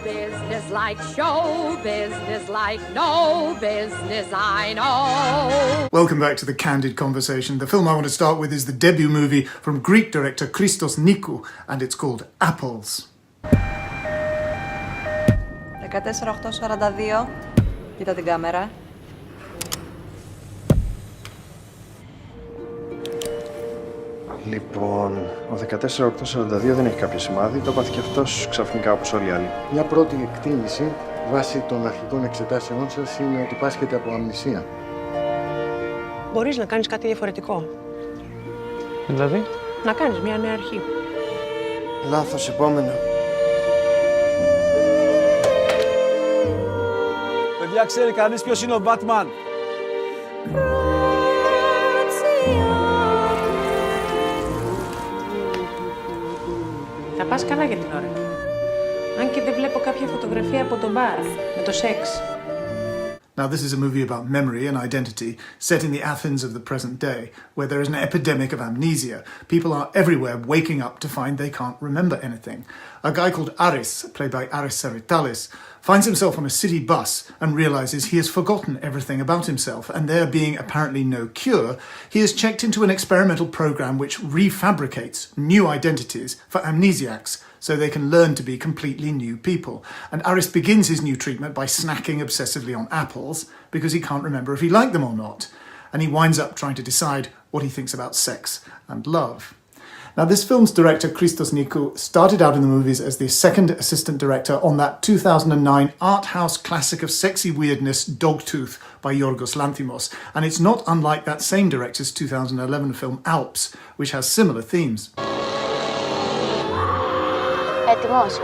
business like show business like no business I know. Welcome back to the Candid Conversation. The film I want to start with is the debut movie from Greek director Christos Nikou, and it's called Apples. 14-8-42, κοίτα την κάμερα. Λοιπόν, ο 14-8-42 δεν έχει κάποιο σημάδι, το έπαθε και αυτός ξαφνικά όπως όλοι οι άλλοι. Μια πρώτη εκτίμηση βάσει των αρχικών εξετάσεών σας είναι ότι πάσχετε από αμνησία. Μπορείς να κάνεις κάτι διαφορετικό. Δηλαδή? Να κάνεις μια νέα αρχή. Λάθος, επόμενο. Παιδιά, ξέρει κανείς ποιος είναι ο Batman? Θα πας καλά για την ώρα. Αν και δεν βλέπω κάποια φωτογραφία από το μπαρ, με το σεξ. Now, this is a movie about memory and identity set in the Athens of the present day, where there is an epidemic of amnesia. People are everywhere waking up to find they can't remember anything. A guy called Aris, played by Aris Saritalis, finds himself on a city bus and realizes he has forgotten everything about himself, and there being apparently no cure, he is checked into an experimental program which refabricates new identities for amnesiacs, so they can learn to be completely new people. And Aris begins his new treatment by snacking obsessively on apples because he can't remember if he liked them or not. And he winds up trying to decide what he thinks about sex and love. Now, this film's director, Christos Nikou, started out in the movies as the second assistant director on that 2009 art house classic of sexy weirdness, Dogtooth, by Yorgos Lanthimos. And it's not unlike that same director's 2011 film, Alps, which has similar themes. Έτοιμος.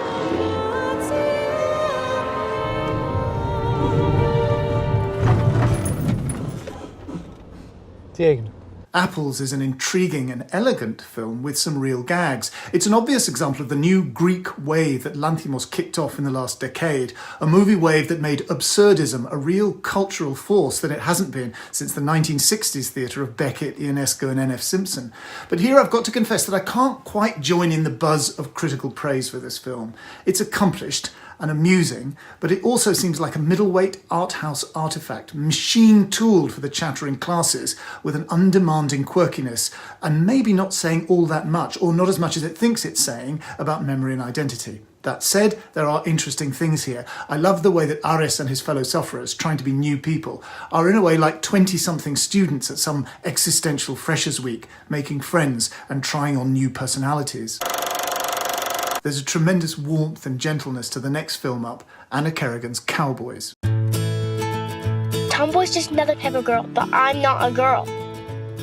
Τι έγινε? Apples is an intriguing and elegant film with some real gags. It's an obvious example of the new Greek wave that Lanthimos kicked off in the last decade, a movie wave that made absurdism a real cultural force that it hasn't been since the 1960s theatre of Beckett, Ionesco and N.F. Simpson. But here I've got to confess that I can't quite join in the buzz of critical praise for this film. It's accomplished and amusing, but it also seems like a middleweight art house artifact, machine-tooled for the chattering classes, with an undemanding quirkiness, and maybe not saying all that much, or not as much as it thinks it's saying, about memory and identity. That said, there are interesting things here. I love the way that Aris and his fellow sufferers, trying to be new people, are in a way like 20-something students at some existential freshers' week, making friends and trying on new personalities. There's a tremendous warmth and gentleness to the next film up, Anna Kerrigan's Cowboys. Tomboy's just another type of girl, but I'm not a girl.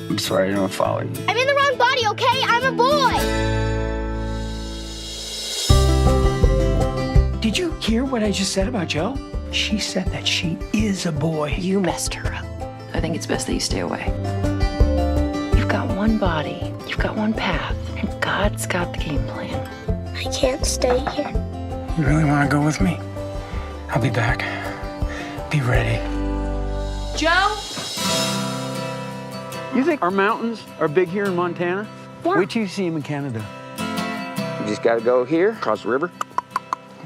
I'm sorry, I don't follow you. I'm in the wrong body, okay? I'm a boy! Did you hear what I just said about Joe? She said that she is a boy. You messed her up. I think it's best that you stay away. You've got one body, you've got one path, and God's got the game plan. I can't stay here. You really want to go with me? I'll be back. Be ready. Joe? You think our mountains are big here in Montana? What? Wait till you see them in Canada. You just got to go here, across the river.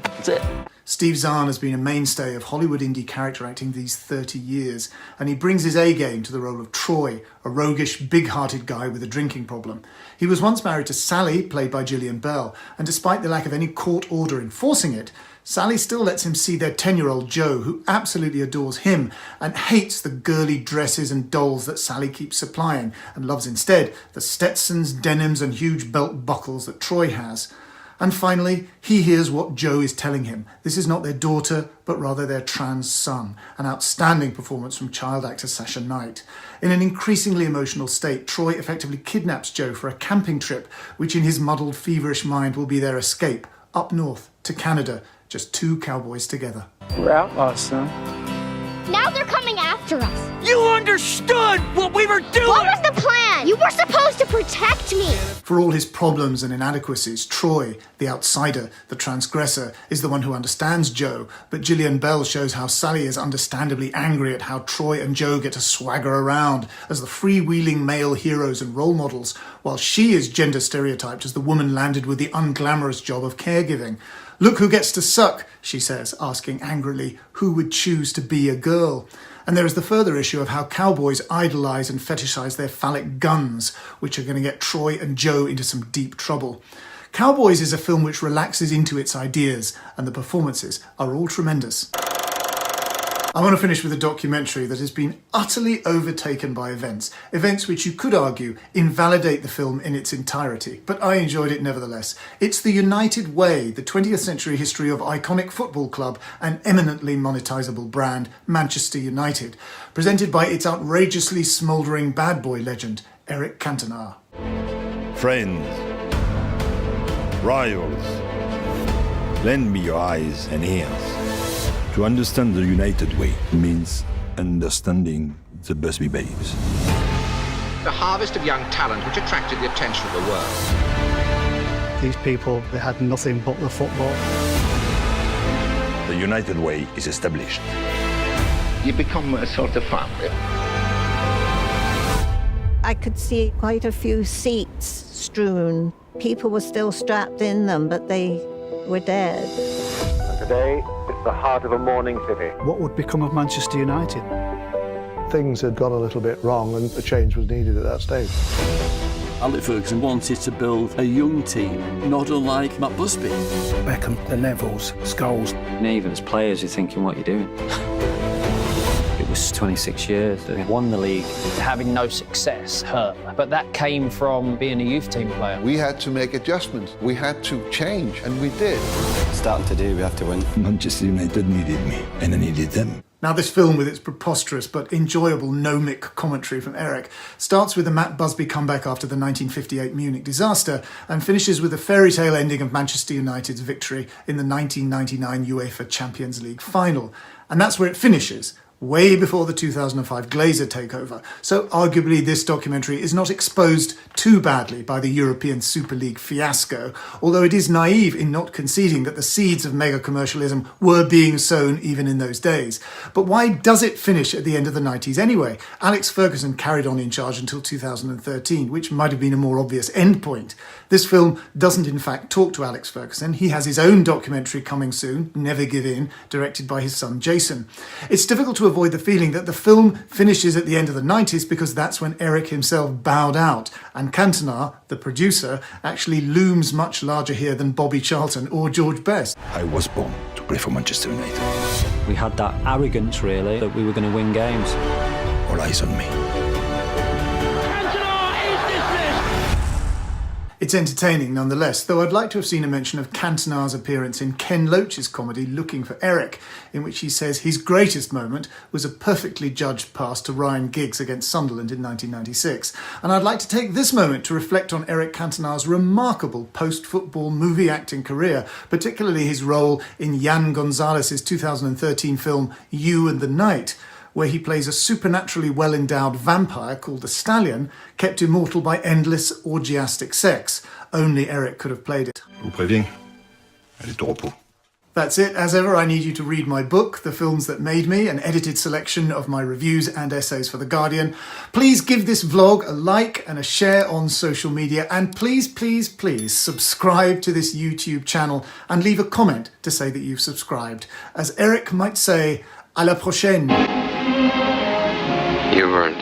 That's it. Steve Zahn has been a mainstay of Hollywood indie character acting these 30 years, and he brings his A-game to the role of Troy, a roguish, big-hearted guy with a drinking problem. He was once married to Sally, played by Gillian Bell, and despite the lack of any court order enforcing it, Sally still lets him see their 10-year-old Joe, who absolutely adores him and hates the girly dresses and dolls that Sally keeps supplying, and loves instead the Stetsons, denims and huge belt buckles that Troy has. And finally, he hears what Joe is telling him. This is not their daughter, but rather their trans son. An outstanding performance from child actor Sasha Knight. In an increasingly emotional state, Troy effectively kidnaps Joe for a camping trip, which in his muddled, feverish mind will be their escape, up north to Canada, just two cowboys together. We're outlaws, son. Now they're coming after us. You understood what we were doing! What was the plan? man! You were supposed to protect me! For all his problems and inadequacies, Troy, the outsider, the transgressor, is the one who understands Joe, but Gillian Bell shows how Sally is understandably angry at how Troy and Joe get to swagger around as the freewheeling male heroes and role models, while she is gender stereotyped as the woman landed with the unglamorous job of caregiving. "Look who gets to suck," she says, asking angrily, who would choose to be a girl? And there is the further issue of how cowboys idolise and fetishise their phallic guns, which are going to get Troy and Joe into some deep trouble. Cowboys is a film which relaxes into its ideas, and the performances are all tremendous. I want to finish with a documentary that has been utterly overtaken by events which you could argue invalidate the film in its entirety, but I enjoyed it nevertheless. It's The United Way, the 20th century history of iconic football club and eminently monetisable brand Manchester United, presented by its outrageously smouldering bad boy legend, Eric Cantona. Friends, rivals, lend me your eyes and ears. To understand the United Way means understanding the Busby Babes. The harvest of young talent which attracted the attention of the world. These people, they had nothing but the football. The United Way is established. You become a sort of family. I could see quite a few seats strewn. People were still strapped in them, but they were dead. And today, it's the heart of a mourning city. What would become of Manchester United? Things had gone a little bit wrong and a change was needed at that stage. Alex Ferguson wanted to build a young team, not unlike Matt Busby. Beckham, the Nevilles, Scholes. And even as players, you're thinking, what are you doing? It was 26 years. They won the league. Having no success hurt, but that came from being a youth team player. We had to make adjustments. We had to change, and we did. Starting to do, we have to win. Manchester United needed me, and I needed them. Now, this film, with its preposterous but enjoyable gnomic commentary from Eric, starts with a Matt Busby comeback after the 1958 Munich disaster and finishes with a fairy tale ending of Manchester United's victory in the 1999 UEFA Champions League final. And that's where it finishes, way before the 2005 Glazer takeover. So arguably this documentary is not exposed too badly by the European Super League fiasco, although it is naive in not conceding that the seeds of mega commercialism were being sown even in those days. But why does it finish at the end of the 90s anyway? Alex Ferguson carried on in charge until 2013, which might have been a more obvious endpoint. This film doesn't in fact talk to Alex Ferguson. He has his own documentary coming soon, Never Give In, directed by his son Jason. It's difficult to avoid the feeling that the film finishes at the end of the 90s because that's when Eric himself bowed out, and Cantona, the producer, actually looms much larger here than Bobby Charlton or George Best. I was born to play for Manchester United. We had that arrogance, really, that we were going to win games. All eyes on me. It's entertaining nonetheless, though I'd like to have seen a mention of Cantona's appearance in Ken Loach's comedy Looking for Eric, in which he says his greatest moment was a perfectly judged pass to Ryan Giggs against Sunderland in 1996. And I'd like to take this moment to reflect on Eric Cantona's remarkable post-football movie acting career, particularly his role in Jan Gonzalez's 2013 film You and the Night, where he plays a supernaturally well-endowed vampire called the Stallion, kept immortal by endless orgiastic sex. Only Eric could have played it. Je vous préviens, elle est au repos. That's it. As ever, I need you to read my book, The Films That Made Me, an edited selection of my reviews and essays for The Guardian. Please give this vlog a like and a share on social media, and please, please, please subscribe to this YouTube channel and leave a comment to say that you've subscribed. As Eric might say, à la prochaine. You've earned